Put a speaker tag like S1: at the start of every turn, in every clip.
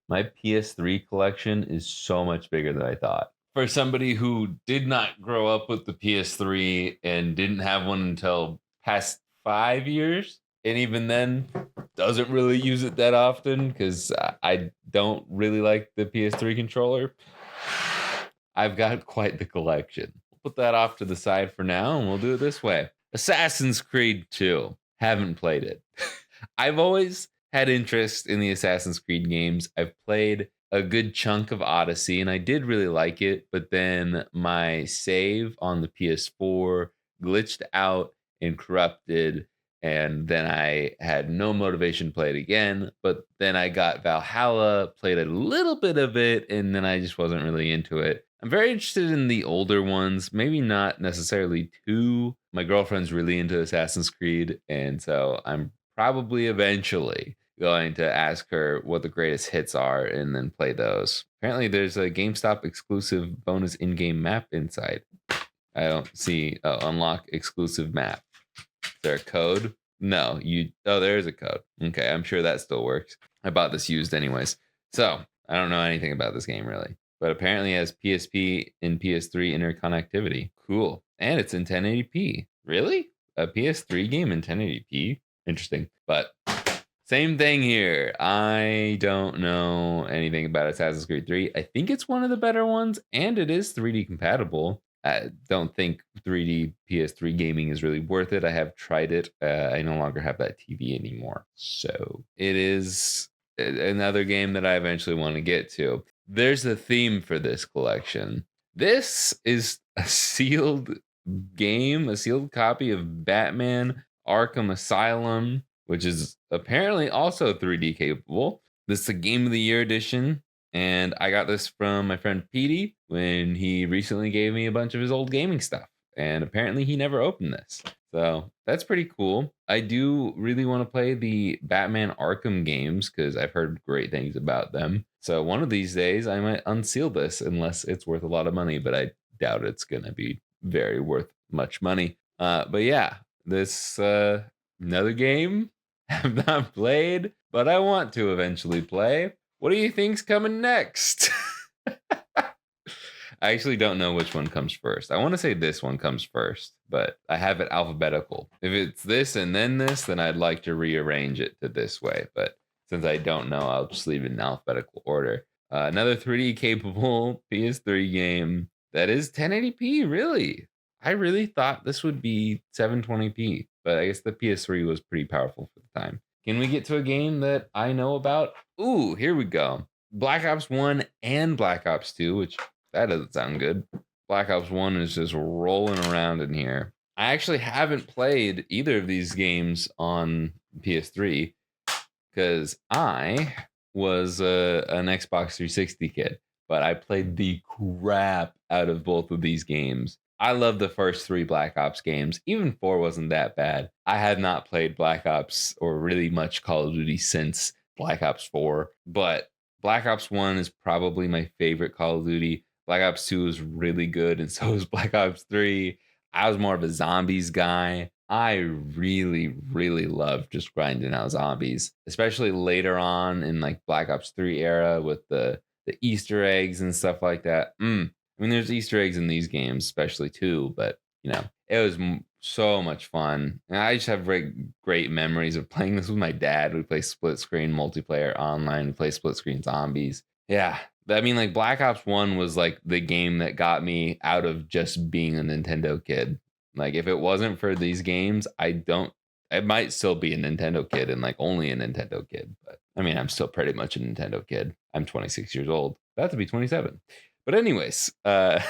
S1: My PS3 collection is so much bigger than I thought. For somebody who did not grow up with the PS3 and didn't have one until past 5 years, and even then doesn't really use it that often because I don't really like the PS3 controller. I've got quite the collection. We'll put that off to the side for now, and we'll do it this way. Assassin's Creed 2. Haven't played it. I've always had interest in the Assassin's Creed games. I've played a good chunk of Odyssey, and I did really like it, but then my save on the PS4 glitched out and corrupted, and then I had no motivation to play it again. But then I got Valhalla, played a little bit of it, and then I just wasn't really into it. I'm very interested in the older ones, maybe not necessarily two. My girlfriend's really into Assassin's Creed, and so I'm probably eventually going to ask her what the greatest hits are and then play those. Apparently, there's a GameStop exclusive bonus in game map inside. I don't see unlock exclusive map. Is there a code? No, you. Oh, there is a code. Okay, I'm sure that still works. I bought this used anyways. So I don't know anything about this game really, but apparently it has PSP and PS3 interconnectivity. Cool. And it's in 1080p. Really? A PS3 game in 1080p? Interesting. But same thing here. I don't know anything about Assassin's Creed 3. I think it's one of the better ones, and it is 3D compatible. I don't think 3D PS3 gaming is really worth it. I have tried it. I no longer have that TV anymore. So it is another game that I eventually want to get to. There's a theme for this collection. This is a sealed game, a sealed copy of Batman Arkham Asylum, which is apparently also 3D capable. This is a Game of the Year edition, and I got this from my friend Petey when he recently gave me a bunch of his old gaming stuff. And apparently he never opened this. So that's pretty cool. I do really want to play the Batman Arkham games because I've heard great things about them. So one of these days I might unseal this unless it's worth a lot of money, but I doubt it's going to be very worth much money. But yeah, this another game have not played, but I want to eventually play. What do you think's coming next? I actually don't know which one comes first. I want to say this one comes first, but I have it alphabetical. If it's this and then this, then I'd like to rearrange it to this way. But since I don't know, I'll just leave it in alphabetical order. Another 3D capable PS3 game that is 1080p, really. I really thought this would be 720p, but I guess the PS3 was pretty powerful for the time. Can we get to a game that I know about? Ooh, here we go. Black Ops 1 and Black Ops 2, which that doesn't sound good. Black Ops 1 is just rolling around in here. I actually haven't played either of these games on PS3 because I was an Xbox 360 kid, but I played the crap out of both of these games. I love the first three Black Ops games. Even 4 wasn't that bad. I have not played Black Ops or really much Call of Duty since Black Ops 4, but Black Ops 1 is probably my favorite Call of Duty. Black Ops 2 is really good, and so is Black Ops 3. I was more of a zombies guy. I really, really love just grinding out zombies, especially later on in like Black Ops 3 era with the Easter eggs and stuff like that. I mean, there's Easter eggs in these games, especially too, but you know, it was so much fun. And I just have great memories of playing this with my dad. We play split screen multiplayer online. We play split screen zombies. Yeah, I mean, like Black Ops 1 was like the game that got me out of just being a Nintendo kid. Like if it wasn't for these games, I might still be a Nintendo kid and like only a Nintendo kid. But I mean, I'm still pretty much a Nintendo kid. I'm 26 years old. About to be 27. But anyways, I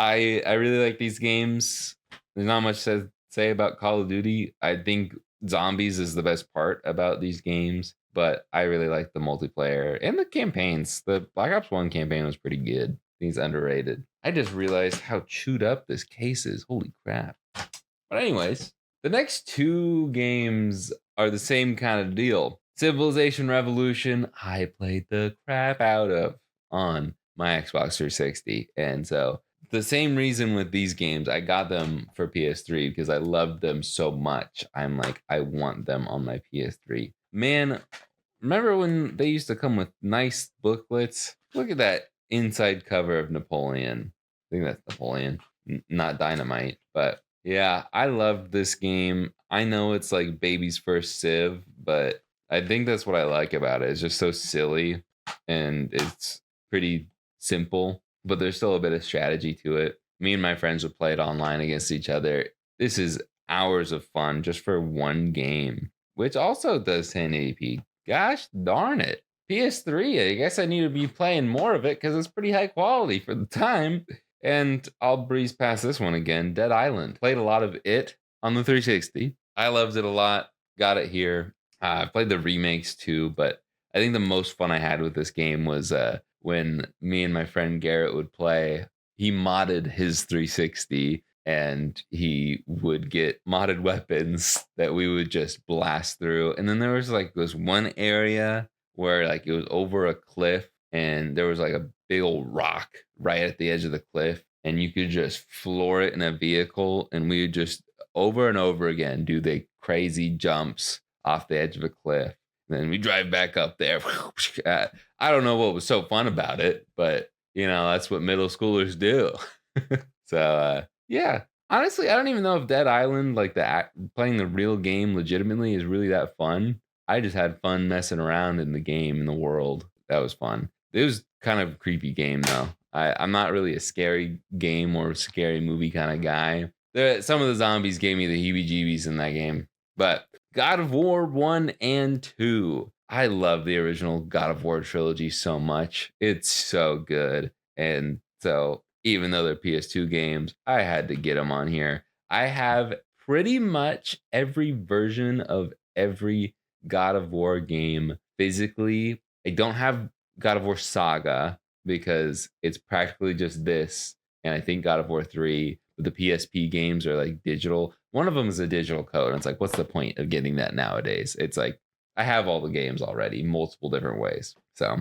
S1: really like these games. There's not much to say about Call of Duty. I think zombies is the best part about these games, but I really like the multiplayer and the campaigns. The Black Ops 1 campaign was pretty good. He's underrated. I just realized how chewed up this case is. Holy crap. But anyways, the next two games are the same kind of deal. Civilization Revolution, I played the crap out of on my Xbox 360. And so the same reason with these games, I got them for PS3 because I loved them so much. I'm like, I want them on my PS3. Man, Remember when they used to come with nice booklets? Look at that inside cover of Napoleon. I think that's Napoleon, not Dynamite. But yeah, I love this game. I know it's like baby's first Civ, but I think that's what I like about it. It's just so silly and it's pretty simple, but there's still a bit of strategy to it. Me and my friends would play it online against each other. This is hours of fun just for one game, which also does 1080p. Gosh darn it. PS3, I guess I need to be playing more of it because it's pretty high quality for the time. And I'll breeze past this one again. Dead Island. Played a lot of it on the 360. I loved it a lot. Got it here. I played the remakes too, but I think the most fun I had with this game was when me and my friend Garrett would play. He modded his 360 and he would get modded weapons that we would just blast through. And then there was like this one area where like it was over a cliff and there was like a big old rock right at the edge of the cliff and you could just floor it in a vehicle and we would just over and over again do the crazy jumps off the edge of a cliff. And then we drive back up there. I don't know what was so fun about it, but you know, that's what middle schoolers do. So yeah, honestly, I don't even know if Dead Island, like playing the real game legitimately, is really that fun. I just had fun messing around in the game in the world. That was fun. It was kind of a creepy game though. I'm not really a scary game or scary movie kind of guy. Some of the zombies gave me the heebie-jeebies in that game. But God of War 1 and 2. I love the original God of War trilogy so much. It's so good. And so even though they're PS2 games, I had to get them on here. I have pretty much every version of every God of War game physically. I don't have God of War Saga because it's practically just this, and I think God of War 3. But the PSP games are like digital. One of them is a digital code. And it's like, what's the point of getting that nowadays? It's like, I have all the games already, multiple different ways. So,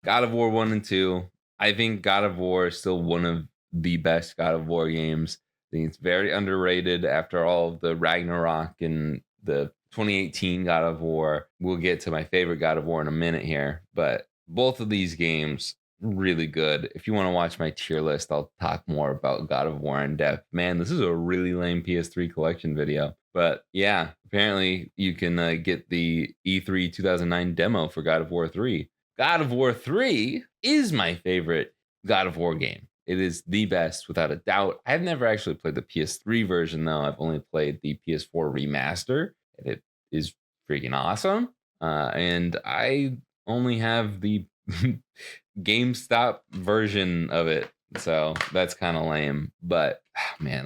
S1: God of War 1 and 2. I think God of War is still one of the best God of War games. I think it's very underrated after all of the Ragnarok and the 2018 God of War. We'll get to my favorite God of War in a minute here, but both of these games really good. If you want to watch my tier list, I'll talk more about God of War in depth. Man, this is a really lame PS3 collection video. But yeah, apparently you can get the E3 2009 demo for God of War 3. God of War 3 is my favorite God of War game. It is the best without a doubt. I've never actually played the PS3 version though. I've only played the PS4 remaster, and it is freaking awesome. And I only have the GameStop version of it, so that's kind of lame. But man,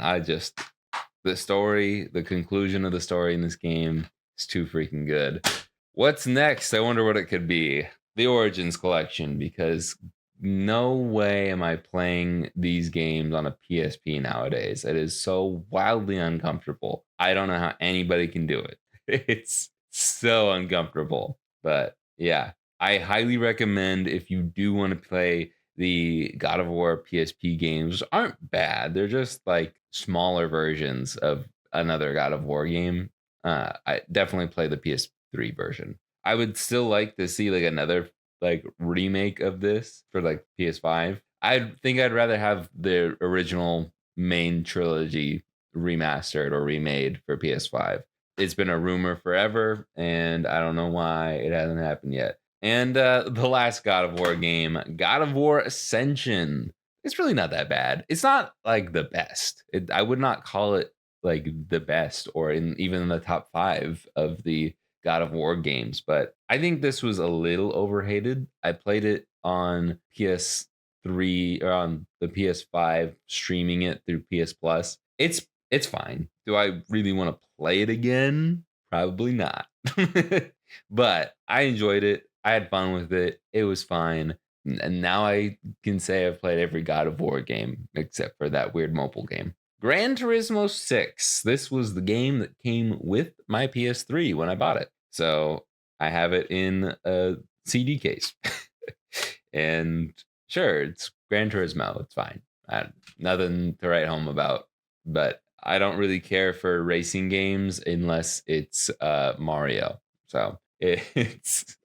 S1: the story, the conclusion of the story in this game is too freaking good. What's next? I wonder what it could be. The Origins Collection, because no way am I playing these games on a PSP nowadays. It is so wildly uncomfortable. I don't know how anybody can do it. It's so uncomfortable. But yeah, I highly recommend if you do want to play the God of War PSP games, which aren't bad. They're just like smaller versions of another God of War game. I definitely play the PS3 version. I would still like to see like another like remake of this for like PS5. I think I'd rather have the original main trilogy remastered or remade for PS5. It's been a rumor forever, and I don't know why it hasn't happened yet. And the last God of War game, God of War Ascension. It's really not that bad. It's not like the best. I would not call it like the best or even in the top 5 of the God of War games, but I think this was a little overhated. I played it on PS3 or on the PS5, streaming it through PS Plus. It's fine. Do I really want to play it again? Probably not. But I enjoyed it. I had fun with it. It was fine. And now I can say I've played every God of War game except for that weird mobile game. Gran Turismo 6. This was the game that came with my PS3 when I bought it. So I have it in a CD case. And sure, it's Gran Turismo. It's fine. Nothing to write home about. But I don't really care for racing games unless it's Mario. So it's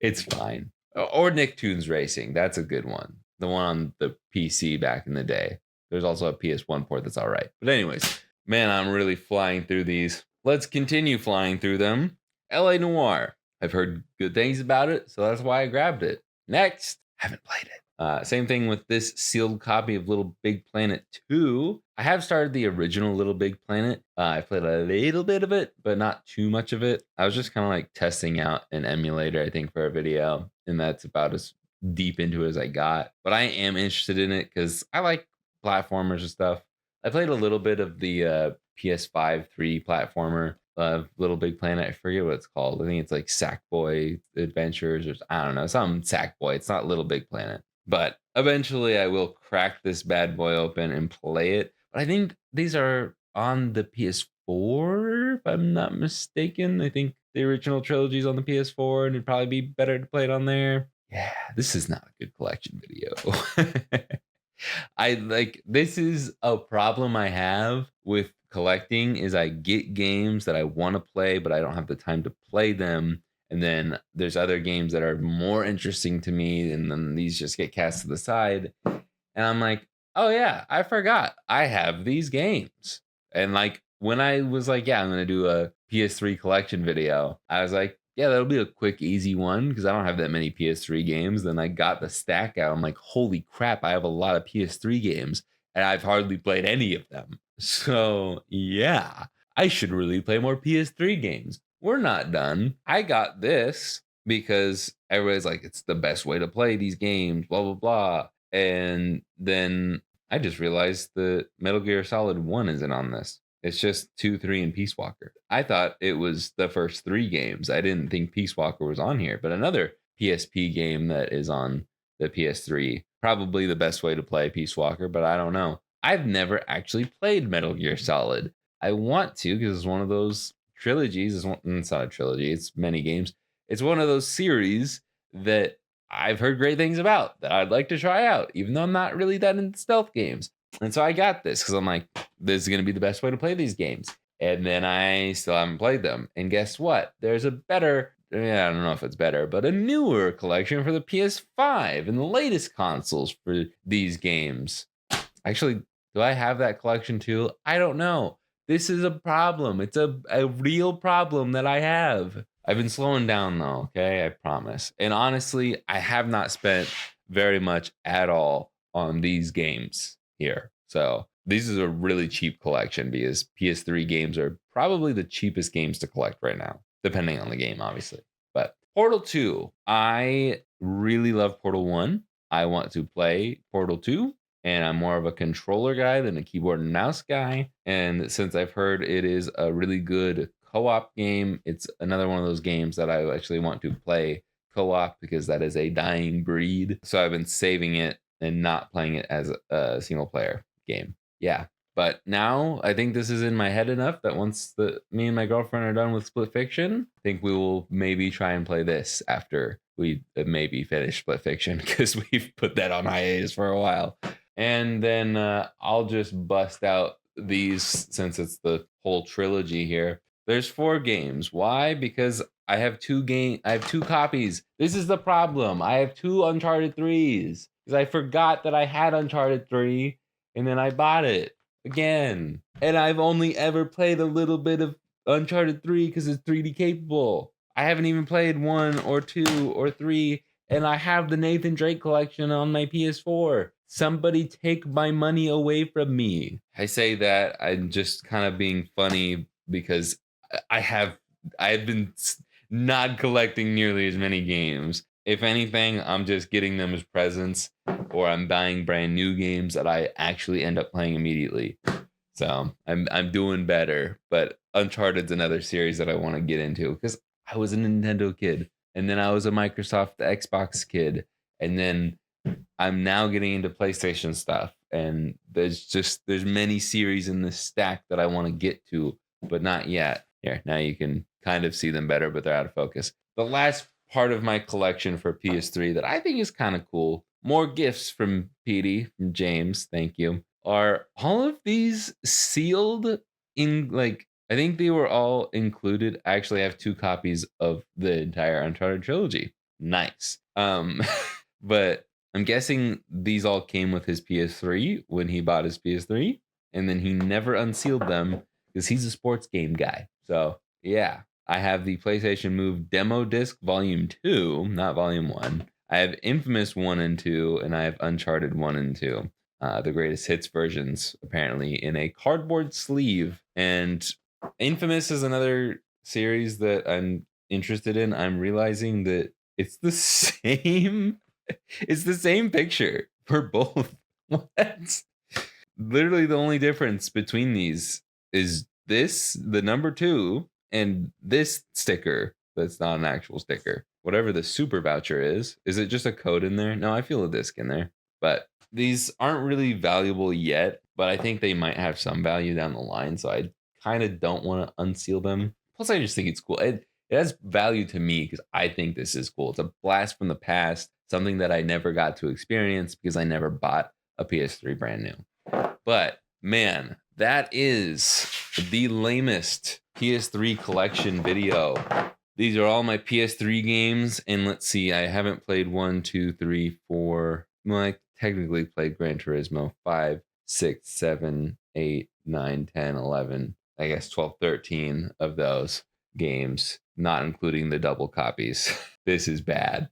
S1: It's fine. Or Nicktoons Racing. That's a good one. The one on the PC back in the day. There's also a PS1 port that's all right. But anyways, man, I'm really flying through these. Let's continue flying through them. LA Noir. I've heard good things about it, so that's why I grabbed it. Next, haven't played it. Same thing with this sealed copy of Little Big Planet 2. I have started the original Little Big Planet. I played a little bit of it, but not too much of it. I was just kind of like testing out an emulator, I think, for a video, and that's about as deep into it as I got. But I am interested in it because I like platformers and stuff. I played a little bit of the PS5 3 platformer of Little Big Planet. I forget what it's called. I think it's like Sackboy Adventures, or I don't know, some Sackboy. It's not Little Big Planet. But eventually I will crack this bad boy open and play it. But I think these are on the PS4, if I'm not mistaken. I think the original trilogy is on the PS4, and it'd probably be better to play it on there. Yeah, this is not a good collection video. I like this is a problem I have with collecting is I get games that I want to play, but I don't have the time to play them. And then there's other games that are more interesting to me, and then these just get cast to the side. And I'm like, oh yeah, I forgot I have these games. And like when I was like, yeah, I'm gonna do a PS3 collection video, I was like, yeah, that'll be a quick, easy one because I don't have that many PS3 games. Then I got the stack out. I'm like, holy crap, I have a lot of PS3 games, and I've hardly played any of them. So yeah, I should really play more PS3 games. We're not done. I got this because everybody's like, it's the best way to play these games, blah, blah, blah. And then I just realized the Metal Gear Solid 1 isn't on this. It's just 2, 3, and Peace Walker. I thought it was the first 3 games. I didn't think Peace Walker was on here, but another PSP game that is on the PS3. Probably the best way to play Peace Walker, but I don't know. I've never actually played Metal Gear Solid. I want to because it's one of those trilogies. It's not a trilogy, it's many games. It's one of those series that I've heard great things about that I'd like to try out, even though I'm not really that into stealth games. And so I got this because I'm like, this is going to be the best way to play these games. And then I still haven't played them. And guess what? There's a better, I don't know if it's better, but a newer collection for the PS5 and the latest consoles for these games. Actually, do I have that collection too? I don't know. This is a problem. It's a real problem that I have. I've been slowing down though, okay? I promise. And honestly, I have not spent very much at all on these games here. So this is a really cheap collection because PS3 games are probably the cheapest games to collect right now, depending on the game, obviously. But Portal 2, I really love Portal 1. I want to play Portal 2, and I'm more of a controller guy than a keyboard and mouse guy. And since I've heard it is a really good co-op game, it's another one of those games that I actually want to play co-op because that is a dying breed. So I've been saving it and not playing it as a single player game. Yeah. But now I think this is in my head enough that once me and my girlfriend are done with Split Fiction, I think we will maybe try and play this after we maybe finish Split Fiction because we've put that on hiatus for a while. And then I'll just bust out these since it's the whole trilogy here. There's 4 games. Why? Because I have I have 2 copies. This is the problem. I have 2 Uncharted 3s because I forgot that I had Uncharted 3 and then I bought it again. And I've only ever played a little bit of Uncharted 3 because it's 3D capable. I haven't even played 1 or 2 or 3, and I have the Nathan Drake collection on my PS4. Somebody take my money away from me. I say that I'm just kind of being funny because I have I've been not collecting nearly as many games. If anything, I'm just getting them as presents, or I'm buying brand new games that I actually end up playing immediately. So I'm doing better. But Uncharted's another series that I want to get into because I was a Nintendo kid, and then I was a Microsoft Xbox kid, and then I'm now getting into PlayStation stuff. And there's many series in this stack that I want to get to, but not yet. Here, now you can kind of see them better, but they're out of focus. The last part of my collection for PS3 that I think is kind of cool, more gifts from Petey, from James, thank you, are all of these sealed in, like, I think they were all included. I actually have 2 copies of the entire Uncharted trilogy. Nice. But I'm guessing these all came with his PS3 when he bought his PS3, and then he never unsealed them because he's a sports game guy. So yeah, I have the PlayStation Move Demo Disc Volume 2, not Volume 1. I have Infamous 1 and 2, and I have Uncharted 1 and 2. The greatest hits versions, apparently, in a cardboard sleeve. And Infamous is another series that I'm interested in. I'm realizing that it's the same. It's the same picture for both. What? Literally, the only difference between these is this, the number two, and this sticker that's not an actual sticker. Whatever the super voucher is it just a code in there? No, I feel a disc in there. But these aren't really valuable yet, but I think they might have some value down the line. So I kind of don't want to unseal them. Plus, I just think it's cool. It has value to me because I think this is cool. It's a blast from the past, something that I never got to experience because I never bought a PS3 brand new. But man, that is the lamest PS3 collection video. These are all my PS3 games, and let's see, I haven't played 1, 2, 3, 4. Well, I technically played Gran Turismo 5, 6, 7, 8, 9, 10, 11. I guess 12, 13 of those games, not including the double copies. This is bad.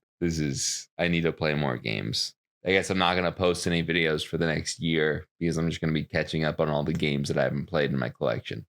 S1: I need to play more games. I guess I'm not going to post any videos for the next year because I'm just going to be catching up on all the games that I haven't played in my collection.